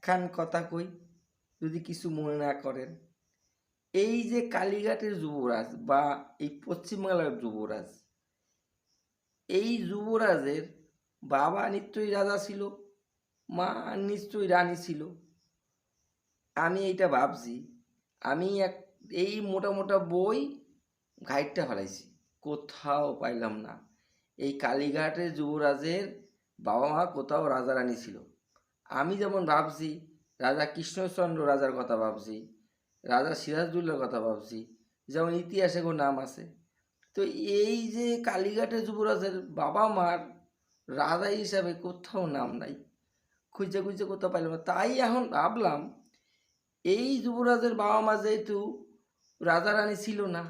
একখান কথা কই, যদি কিছু মনে না করেন। এই যে কালীঘাটের যুবরাজ বা এই পশ্চিমবাংলার যুবরাজ, এই যুবরাজের বাবা নিশ্চয়ই রাজা ছিল, মা নিশ্চয়ই রানী ছিল। আমি এইটা ভাবছি। আমি এই মোটা মোটা বই ঘাইটটা ফেলাইছি, কোথাও পাইলাম না এই কালীঘাটের যুবরাজের বাবা মা কোথাও রাজা রানী ছিল। আমি যেমন ভাবছি রাজা কৃষ্ণচন্দ্র রাজার কথা ভাবছি, রাজা সিরাজদৌল্লার কথা ভাবছি, যেমন ইতিহাসে কোনো নাম আছে। তো এই যে কালীঘাটের যুবরাজের বাবা মার রাজা হিসাবে কোথাও নাম নাই, খুঁজে খুঁজে কোথাও পাইলাম না। তাই এখন ভাবলাম এই যুবরাজের বাবা মা যেহেতু রাজা রানী ছিল না,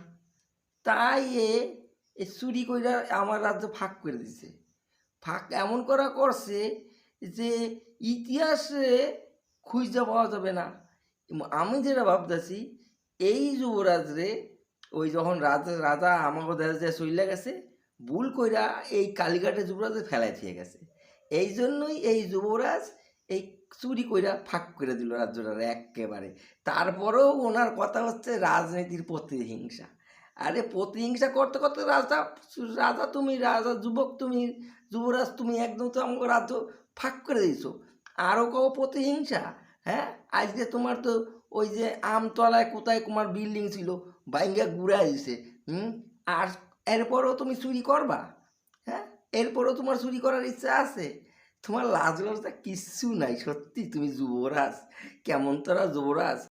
তাই এ চুরি কইরা আমার রাজ্য ভাগ করে দিছে। ভাগ এমন করা করছে যে ইতিহাসে খুঁজে পাওয়া যাবে না। আমি যেটা ভাবতেছি, এই যুবরাজরে ওই যখন রাজা রাজা আমাকে দেশ দিয়ে চলে গেছে, ভুল কইরা এই কালীঘাটের যুবরাজে ফেলাই দিয়ে গেছে। এই জন্যই এই যুবরাজ এই চুরি কইরা ফাঁক করে দিল রাজ্যটা একেবারে। তারপরেও ওনার কথা হচ্ছে রাজনীতির প্রতিহিংসা। আরে প্রতিহিংসা করতে করতে রাজা, রাজা তুমি, রাজা যুবক তুমি, যুবরাজ তুমি, একদম তো আমাকে রাজ্য ফাঁক করে দিয়েছো। আরও কও প্রতিহিংসা? হ্যাঁ, আজকে তোমার তো ওই যে আমতলায় কোথায় তোমার বিল্ডিং ছিল, ভাঙ্গা গুড়া দিছে। আর এরপরও তুমি চুরি করবা? হ্যাঁ, এরপরও তোমার চুরি করার ইচ্ছা আছে? তোমার লাজ লজ্জা কিচ্ছু নাই। সত্যি তুমি যুবরাজ, কেমন তোরা যুবরাজ।